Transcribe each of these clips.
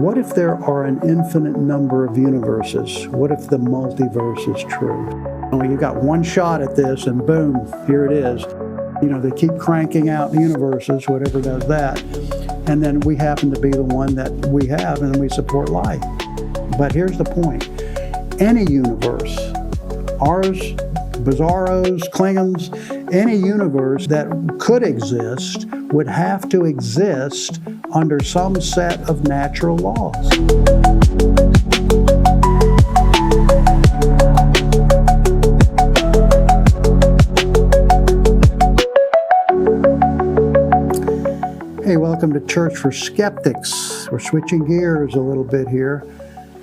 What if there are an infinite number of universes? What if the multiverse is true? Well, you got one shot at this and boom, here it is. They keep cranking out universes, whatever does that. And then we happen to be the one that we have and we support life. But here's the point. Any universe, ours, Bizarros, Klingons, any universe that could exist would have to exist under some set of natural laws. Hey, welcome to Church for Skeptics. We're switching gears a little bit here.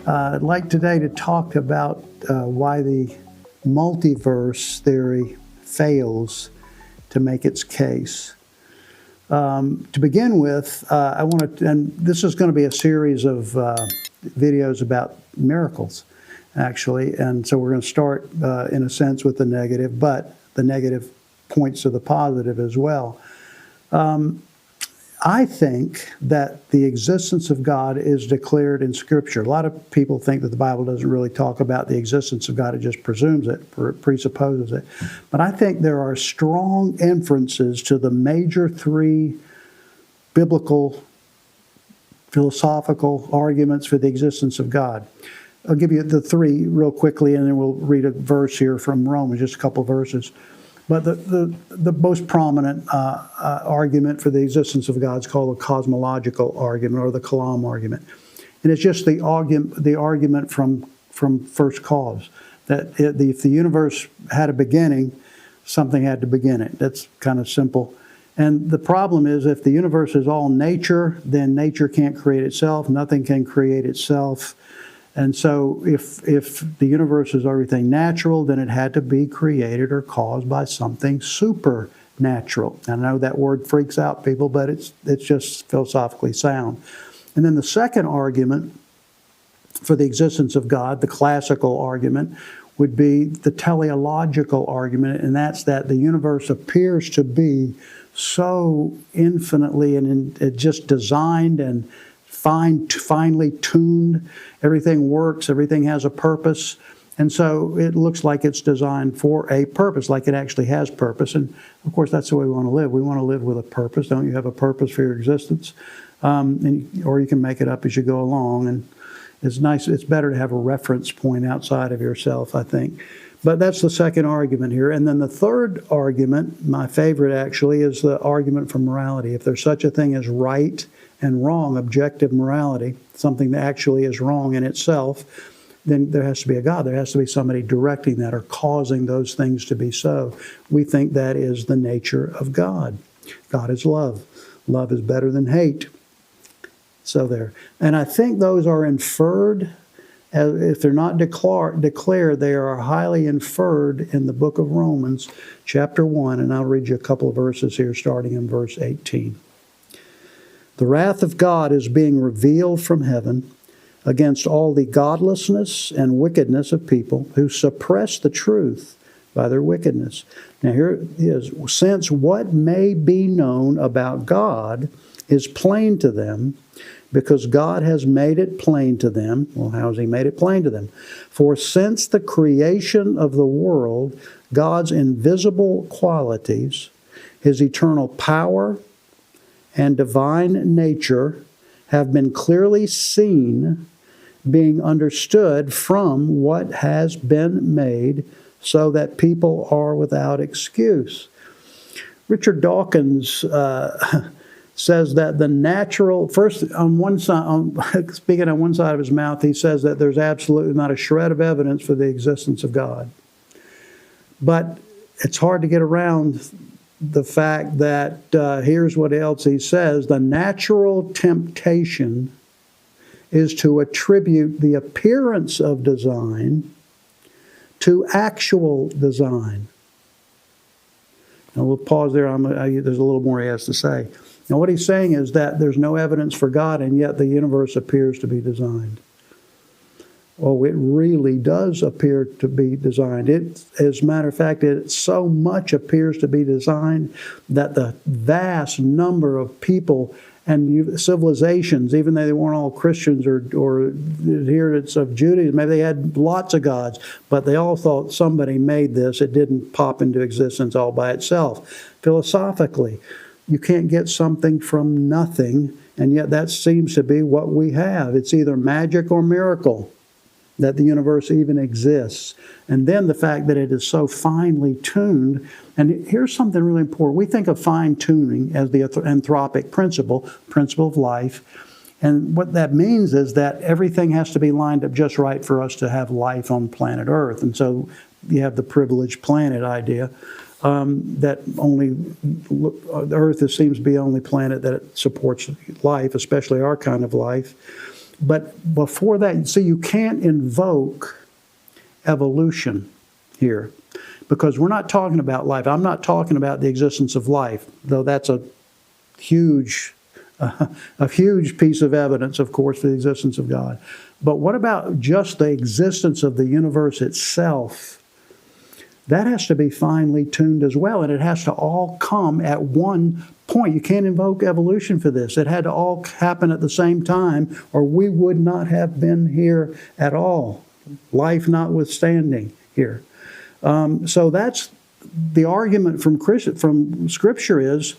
I'd like today to talk about why the multiverse theory fails to make its case. To begin with, I want to, and this is going to be a series of videos about miracles, actually, and so we're going to start, in a sense, with the negative, but the negative points to the positive as well. I think that the existence of God is declared in Scripture. A lot of people think that the Bible doesn't really talk about the existence of God. It just presumes it, or it presupposes it. But I think there are strong inferences to the major three biblical, philosophical arguments for the existence of God. I'll give you the three real quickly, and then we'll read a verse here from Romans, just a couple verses. But the most prominent argument for the existence of God is called the Cosmological Argument, or the Kalam Argument. And it's just the argument from first cause, that if the universe had a beginning, something had to begin it. That's kind of simple. And the problem is, if the universe is all nature, then nature can't create itself. Nothing can create itself. And so if the universe is everything natural, then it had to be created or caused by something supernatural. I know that word freaks out people, but it's just philosophically sound. And then the second argument for the existence of God, the classical argument, would be the teleological argument, and that's that the universe appears to be so infinitely and just designed and finely tuned. Everything works, everything has a purpose, and so it looks like it's designed for a purpose, like it actually has purpose. And of course, that's the way we want to live. We want to live with a purpose. Don't you have a purpose for your existence? Or you can make it up as you go along. And it's nice. It's better to have a reference point outside of yourself, I think. But that's the second argument here. And then the third argument, my favorite actually, is the argument for morality. If there's such a thing as right and wrong, objective morality, something that actually is wrong in itself, then there has to be a God. There has to be somebody directing that or causing those things to be so. We think that is the nature of God. God is love. Love is better than hate. So there. And I think those are inferred. If they're not declared, they are highly inferred in the book of Romans, chapter 1. And I'll read you a couple of verses here, starting in verse 18. The wrath of God is being revealed from heaven against all the godlessness and wickedness of people who suppress the truth by their wickedness. Now here it is. Since what may be known about God is plain to them, because God has made it plain to them. Well, how has He made it plain to them? For since the creation of the world, God's invisible qualities, His eternal power, and divine nature have been clearly seen, being understood from what has been made, so that people are without excuse. Richard Dawkins says that the natural, first on one side, speaking on one side of his mouth, he says that there's absolutely not a shred of evidence for the existence of God. But it's hard to get around the fact that, here's what else he says, the natural temptation is to attribute the appearance of design to actual design. Now we'll pause there. There's a little more he has to say. Now what he's saying is that there's no evidence for God, and yet the universe appears to be designed. Oh, it really does appear to be designed. As a matter of fact, it so much appears to be designed that the vast number of people And civilizations, even though they weren't all Christians or adherents of Judaism, maybe they had lots of gods, but they all thought somebody made this. It didn't pop into existence all by itself. Philosophically, you can't get something from nothing, and yet that seems to be what we have. It's either magic or miracle that the universe even exists. And then the fact that it is so finely tuned. And here's something really important. We think of fine tuning as the anthropic principle of life. And what that means is that everything has to be lined up just right for us to have life on planet Earth. And so you have the privileged planet idea, that only Earth seems to be the only planet that supports life, especially our kind of life. But before that, see, you can't invoke evolution here, because we're not talking about life. I'm not talking about the existence of life, though that's a huge piece of evidence, of course, for the existence of God. But what about just the existence of the universe itself? That has to be finely tuned as well, and it has to all come at one point. You can't invoke evolution for this. It had to all happen at the same time, or we would not have been here at all, life notwithstanding here. So that's the argument from Scripture, is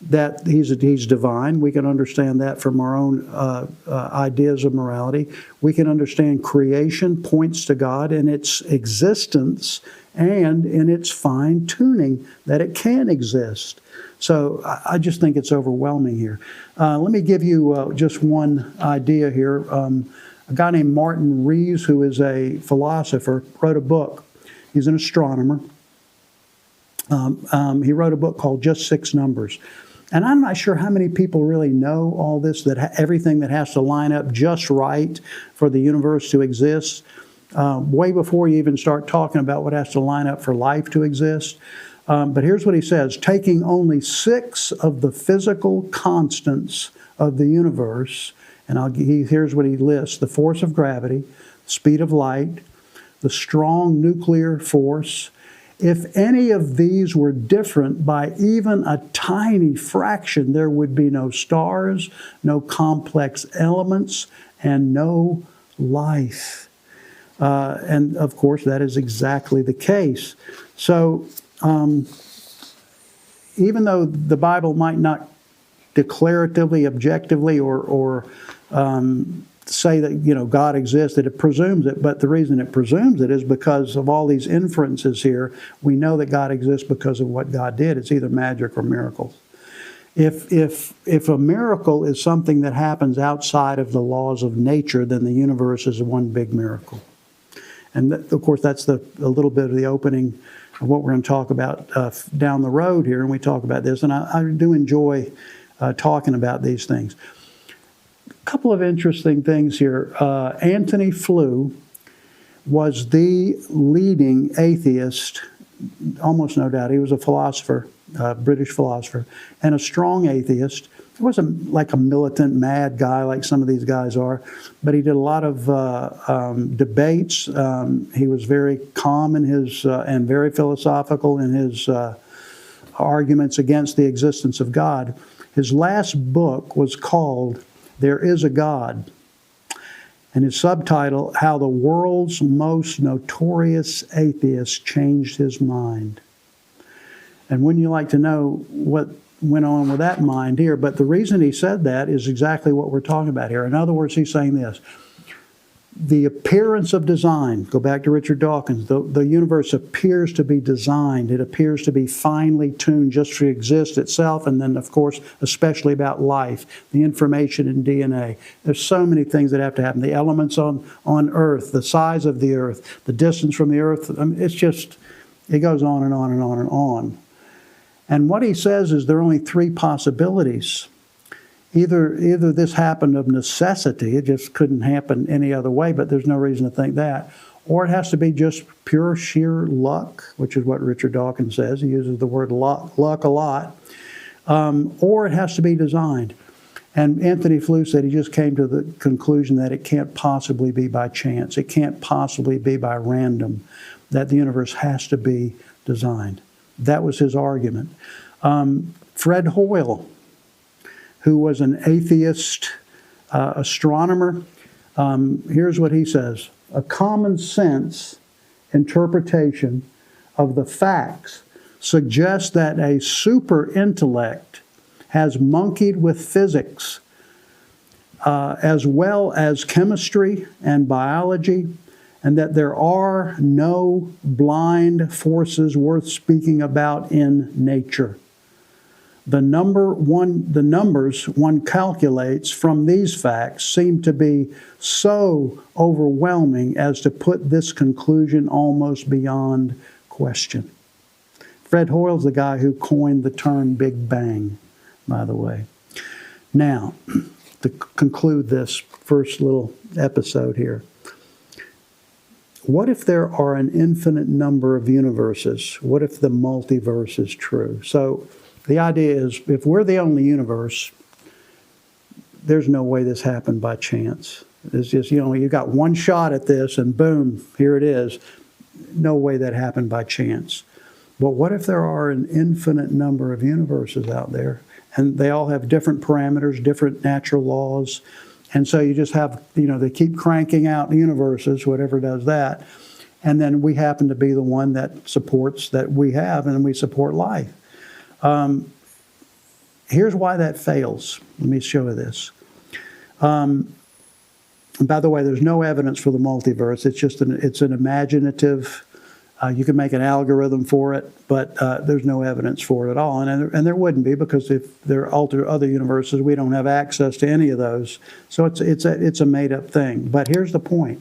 that he's divine. We can understand that from our own ideas of morality. We can understand creation points to God in its existence and in its fine-tuning that it can exist. So I just think it's overwhelming here. Let me give you just one idea here. A guy named Martin Rees, who is a philosopher, wrote a book. He's an astronomer. He wrote a book called Just Six Numbers. And I'm not sure how many people really know all this, that everything that has to line up just right for the universe to exist, way before you even start talking about what has to line up for life to exist. But here's what he says: taking only 6 of the physical constants of the universe, and here's what he lists: the force of gravity, speed of light, the strong nuclear force. If any of these were different by even a tiny fraction, there would be no stars, no complex elements, and no life. And of course, that is exactly the case. So, even though the Bible might not declaratively, objectively, or say that God exists, that it presumes it, but the reason it presumes it is because of all these inferences here. We know that God exists because of what God did. It's either magic or miracles. If a miracle is something that happens outside of the laws of nature, then the universe is one big miracle. And of course, that's a little bit of the opening of what we're going to talk about down the road here, and we talk about this, and I do enjoy talking about these things. A couple of interesting things here. Antony Flew was the leading atheist, almost no doubt. He was a philosopher, British philosopher, and a strong atheist. He wasn't like a militant, mad guy like some of these guys are, but he did a lot of debates. He was very calm in his and very philosophical in his arguments against the existence of God. His last book was called There Is a God, and his subtitle, How the World's Most Notorious Atheist Changed His Mind. And wouldn't you like to know what went on with that mind here? But the reason he said that is exactly what we're talking about here. In other words, he's saying this: the appearance of design, go back to Richard Dawkins, the universe appears to be designed. It appears to be finely tuned just to exist itself, and then, of course, especially about life, the information in DNA. There's so many things that have to happen. The elements on Earth, the size of the Earth, the distance from the Earth. I mean, it goes on and on and on and on. And what he says is there are only 3 possibilities. Either this happened of necessity, it just couldn't happen any other way, but there's no reason to think that. Or it has to be just pure sheer luck, which is what Richard Dawkins says. He uses the word luck a lot. Or it has to be designed. And Antony Flew said he just came to the conclusion that it can't possibly be by chance. It can't possibly be by random, that the universe has to be designed. That was his argument. Fred Hoyle, who was an atheist astronomer. Here's what he says: a common sense interpretation of the facts suggests that a super intellect has monkeyed with physics as well as chemistry and biology, and that there are no blind forces worth speaking about in nature. The numbers one calculates from these facts seem to be so overwhelming as to put this conclusion almost beyond question. Fred Hoyle's the guy who coined the term Big Bang, by the way. Now, to conclude this first little episode here, what if there are an infinite number of universes? What if the multiverse is true? So the idea is, if we're the only universe, there's no way this happened by chance. It's just, you got one shot at this and boom, here it is. No way that happened by chance. But what if there are an infinite number of universes out there, and they all have different parameters, different natural laws, and so you just have, they keep cranking out universes, whatever does that, and then we happen to be the one that supports, that we have, and we support life. Here's why that fails. Let me show you this. And by the way, there's no evidence for the multiverse. It's just it's an imaginative. You can make an algorithm for it, but there's no evidence for it at all. And there wouldn't be, because if there are other universes, we don't have access to any of those. So it's a made-up thing. But here's the point: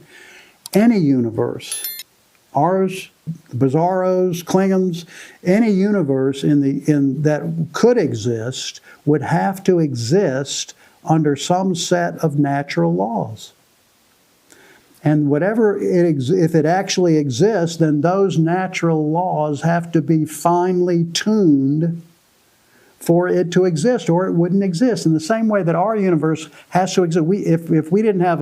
any universe, ours, Bizarros, Klingons, any universe that could exist would have to exist under some set of natural laws. And if it actually exists, then those natural laws have to be finely tuned for it to exist, or it wouldn't exist. In the same way that our universe has to exist. If we didn't have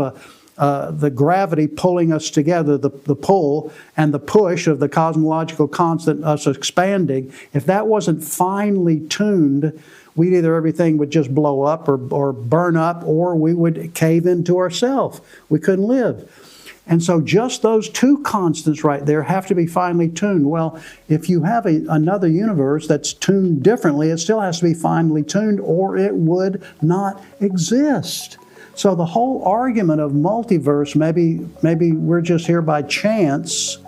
the gravity pulling us together, the pull and the push of the cosmological constant, us expanding, if that wasn't finely tuned, everything would just blow up or burn up, or we would cave into ourselves. We couldn't live. And so just those two constants right there have to be finely tuned. Well, if you have another universe that's tuned differently, it still has to be finely tuned, or it would not exist. So the whole argument of multiverse, maybe we're just here by chance.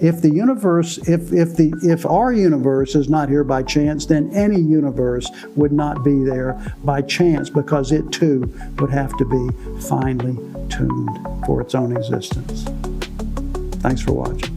If the universe, if our universe is not here by chance, then any universe would not be there by chance, because it too would have to be finely tuned for its own existence. Thanks for watching.